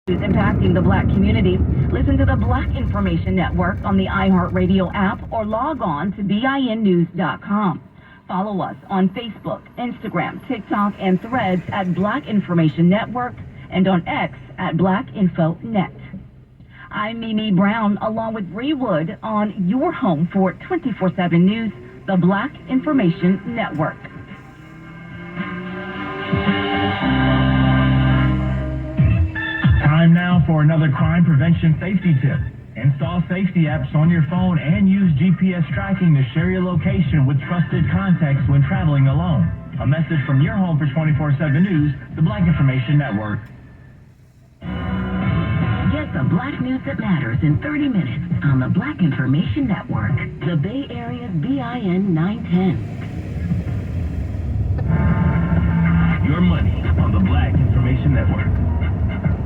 News impacting the Black community. Listen to the Black Information Network on the iHeartRadio app or log on to BINnews.com. Follow us on Facebook, Instagram, TikTok, and Threads at Black Information Network and on X at BlackInfoNet. I'm Mimi Brown along with Bree Wood on your home for 24/7 News, the Black Information Network. Time now for another crime prevention safety tip. Install safety apps on your phone and use GPS tracking to share your location with trusted contacts when traveling alone. A message from your home for 24/7 News, the Black Information Network. Get the Black news that matters in 30 minutes on the Black Information Network, the Bay Area's BIN 910. Your money on the Black Information Network.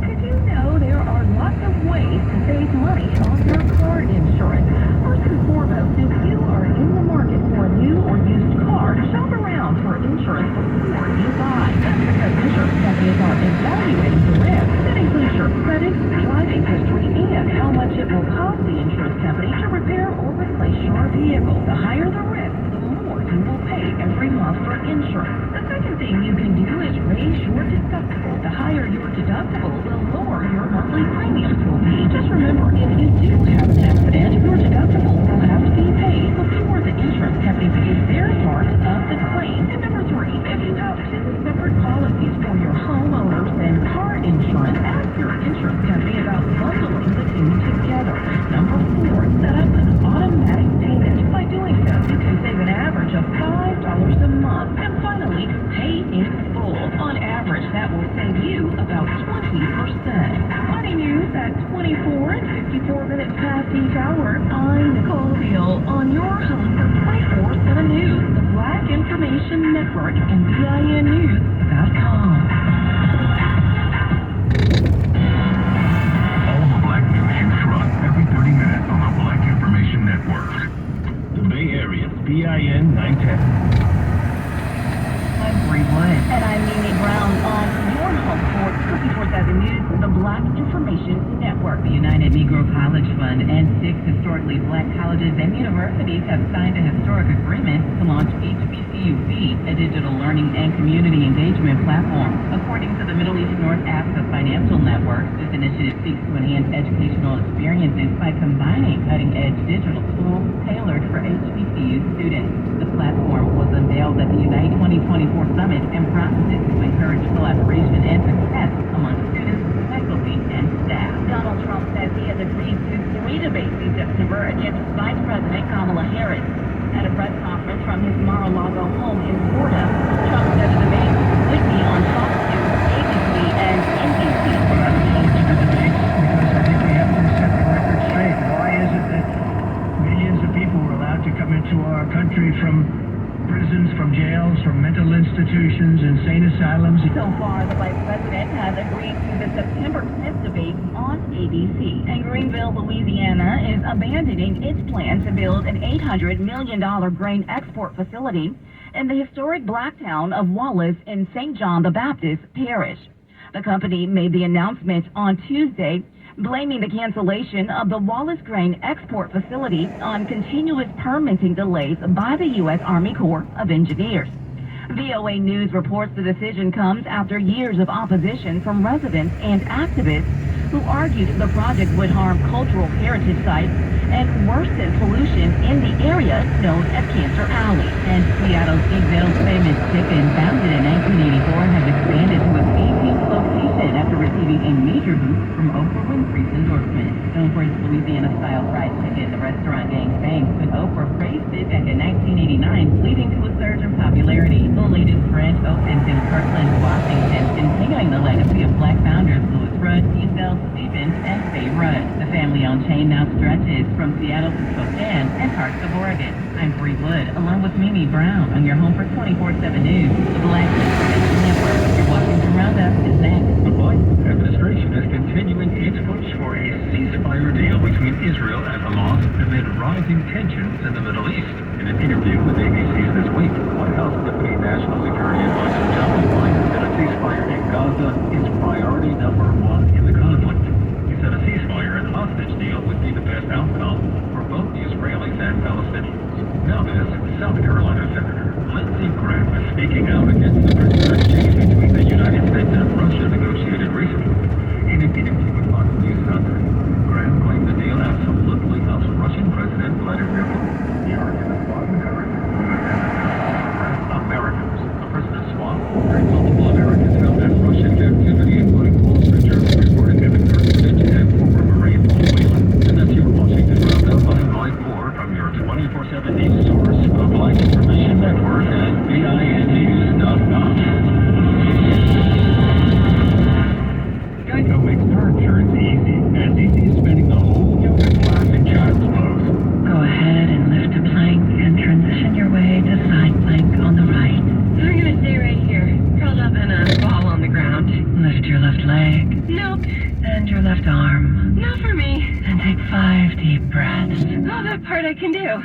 Did you know there are lots of ways to save money on your car insurance? First and foremost, if you are in the market for a new or used car, shop around for insurance before you buy. That's because insurance companies are evaluating the risk. That includes your credit, driving history, and how much it will cost the insurance company to repair or replace your vehicle. The higher the risk, the more you will pay every month for insurance. The second thing you can do is raise your deductible. The higher your deductible will lower your monthly premiums will be. Just remember, if you do have an accident, your deductible will have to be paid before the insurance company pays their part of the claim. And number three, if you have two separate policies for your homeowners and car insurance, ask your insurance company about bundling the two together. Number four, set up an automatic payment. By doing so, you can save an average of $5 a month. And finally, pay in full. On average, that will save you about 20%. Money news at 24 and 54 minutes past each hour. I'm Nicole Beal on your home for 24/7 News, the Black Information Network, and BINnews.com. All the Black news you trust every 30 minutes on the Black Information Network. The Bay Area's BIN 910. I'm Bree Wood. And I'm Mimi Brown on your home for 24/7 News, the Black Information Network. The United Negro College Fund and 6 historically black colleges and universities have signed a historic agreement to launch HBCUV, a digital learning and community engagement platform. According to the Middle East North Africa Financial Network, this initiative seeks to enhance educational experiences by combining cutting-edge digital tools tailored for HBCU students. The platform was unveiled at the Unite 2024 Summit and promises to encourage collaboration and success among students, faculty, and staff. Donald Trump says he has agreed to 3 debates in September against Vice President Kamala Harris. At a press conference from his Mar-a-Lago home in Florida, Trump said the debates would be on Fox News, ABC, and NBC. Well, I look forward to the debates because I think we have to set the record straight. Why is it that millions of people were allowed to come into our country from prisons, from jails, from mental institutions, insane asylums? So far, the vice president has agreed to the September 10th debate on ABC. And Greenville, Louisiana is abandoning its plan to build an $800 million grain export facility in the historic black town of Wallace in St. John the Baptist Parish. The company made the announcement on Tuesday, blaming the cancellation of the Wallace Grain Export Facility on continuous permitting delays by the U.S. Army Corps of Engineers. VOA News reports the decision comes after years of opposition from residents and activists who argued the project would harm cultural heritage sites and worsen pollution in the area known as Cancer Alley. And Seattle's Eagle's famous chicken, founded in 1984, has expanded to a 18th location after receiving a major boost from Oprah Winfrey's endorsement. Known for its Louisiana-style fried chicken, the restaurant gained fame when Oprah praised it back in 1989, leading to a surge in popularity. The latest branch opens in Kirkland, Washington, continuing the legacy of black founders Louis Rudd, Giselle Stevens, and Faye Rudd. The family-owned chain now stretches from Seattle to Spokane and parts of Oregon. I'm Bree Wood, along with Mimi Brown, on your home for 24/7 News, the Black Information Network. Your Washington Roundup is next. The Biden administration is continuing its push for a ceasefire deal between Israel and Hamas amid rising tensions in the Middle East. In an interview with ABC's This Week, White House Deputy National Security Advisor John Biden said a ceasefire in Gaza is priority number 1 in the conflict. turns easy, as easy as spinning the whole yoga class in child's pose. Go ahead and lift to plank and transition your way to side plank on the right. I'm gonna stay right here, curled up in a ball on the ground. Lift your left leg Nope, and your left arm. not for me. And take 5 deep breaths. Oh, that part I can do.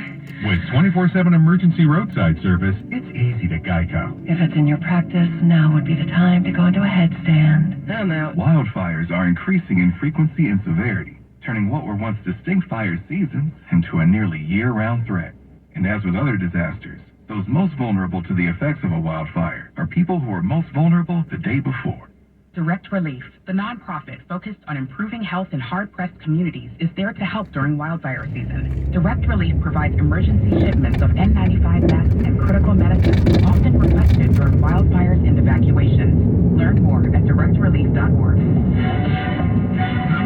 With 24/7 emergency roadside service, it's easy to Geico. If it's in your practice, now would be the time to go into a headstand. I'm out. Wildfires are increasing in frequency and severity, turning what were once distinct fire seasons into a nearly year-round threat. And as with other disasters, those most vulnerable to the effects of a wildfire are people who were most vulnerable the day before. Direct Relief, the nonprofit focused on improving health in hard-pressed communities, is there to help during wildfire season. Direct Relief provides emergency shipments of N95 masks and critical medicines, often requested during wildfires and evacuations. Learn more at directrelief.org. The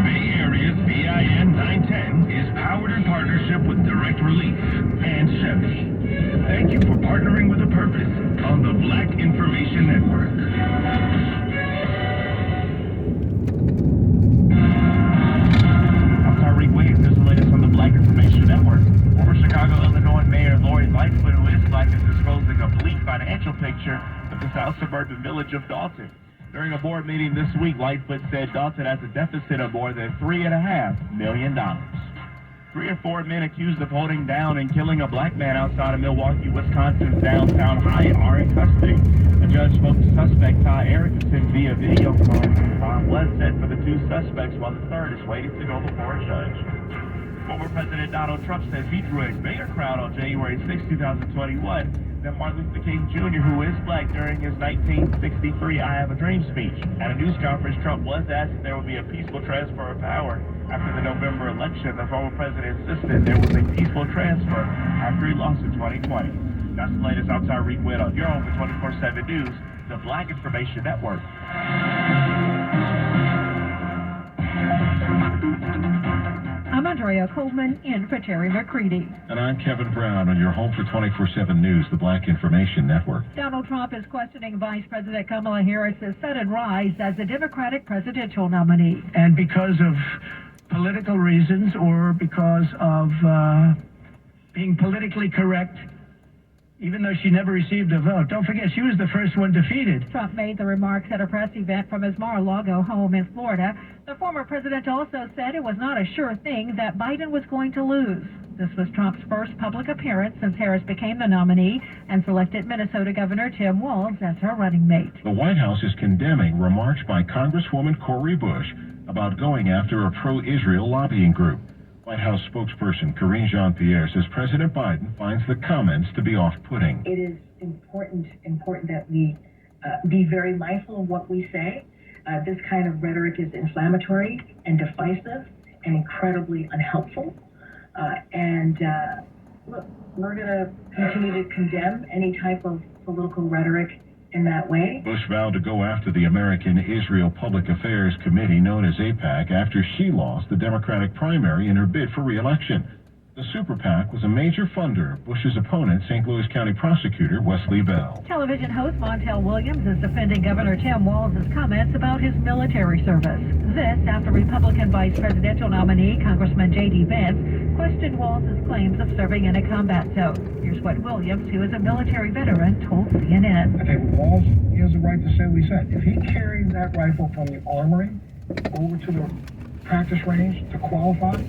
Bay Area's BIN 910 is powered in partnership with Direct Relief and Chevy. Thank you for partnering with a purpose on the Black Information Network. I'm Tariq Williams. This is the latest on the Black Information Network. Former Chicago, Illinois Mayor Lori Lightfoot, who is black, is disclosing a bleak financial picture of the South suburban village of Dalton. During a board meeting this week, Lightfoot said Dalton has a deficit of more than $3.5 million. 3 or 4 men accused of holding down and killing a black man outside of Milwaukee, Wisconsin's downtown Hyatt are in custody. A judge spoke to suspect Ty Erickson via video phone. Bond was set for the 2 suspects, while the third is waiting to go before a judge. Former President Donald Trump says he drew a bigger crowd on January 6, 2021 than Martin Luther King Jr., who is black, during his 1963 I Have a Dream speech. At a news conference, Trump was asked if there would be a peaceful transfer of power. After the November election, the former president insisted there was a peaceful transfer after he lost in 2020. That's the latest. I'm Tyreek Widow. You're home for 24/7 News, the Black Information Network. I'm Andrea Coleman in for Terry McCready. And I'm Kevin Brown on your home for 24/7 News, the Black Information Network. Donald Trump is questioning Vice President Kamala Harris's sudden rise as the Democratic presidential nominee. And because of political reasons or because of being politically correct, even though she never received a vote. Don't forget, she was the first one defeated. Trump made the remarks at a press event from his Mar-a-Lago home in Florida. The former president also said it was not a sure thing that Biden was going to lose. This was Trump's first public appearance since Harris became the nominee and selected Minnesota Governor Tim Walz as her running mate. The White House is condemning remarks by Congresswoman Cori Bush about going after a pro-Israel lobbying group. White House spokesperson Karine Jean-Pierre says President Biden finds the comments to be off-putting. It is important that we be very mindful of what we say. This kind of rhetoric is inflammatory and divisive and incredibly unhelpful. Look, we're going to continue to condemn any type of political rhetoric in that way. Bush vowed to go after the American-Israel Public Affairs Committee, known as AIPAC, after she lost the Democratic primary in her bid for re-election. The Super PAC was a major funder of Bush's opponent, St. Louis County Prosecutor Wesley Bell. Television host Montel Williams is defending Governor Tim Walz's comments about his military service. This after Republican vice presidential nominee Congressman J.D. Vance questioned Walz's claims of serving in a combat zone. Here's what Williams, who is a military veteran, told CNN. I think Walz, he has a right to say what he said. If he carried that rifle from the armory over to the practice range to qualify,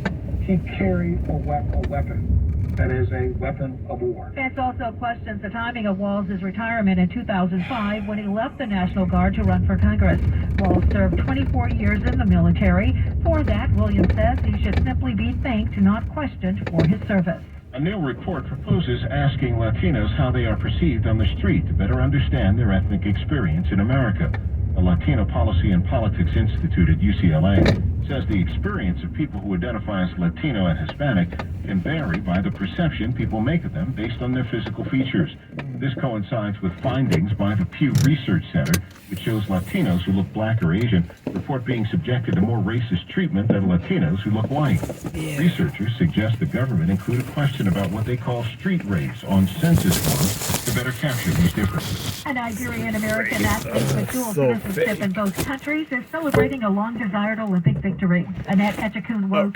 he carried a weapon. That is a weapon of war. Vance also questions the timing of Walz's retirement in 2005 when he left the National Guard to run for Congress. Walz served 24 years in the military. For that, Williams says he should simply be thanked, not questioned, for his service. A new report proposes asking Latinos how they are perceived on the street to better understand their ethnic experience in America. The Latino Policy and Politics Institute at UCLA says the experience of people who identify as Latino and Hispanic can vary by the perception people make of them based on their physical features. This coincides with findings by the Pew Research Center, which shows Latinos who look black or Asian report being subjected to more racist treatment than Latinos who look white. Researchers suggest the government include a question about what they call street race on census forms to better capture these differences. A Nigerian American athlete with dual citizenship Championship in both countries is celebrating a long-desired Olympic victory. Annette Etchikun-Woke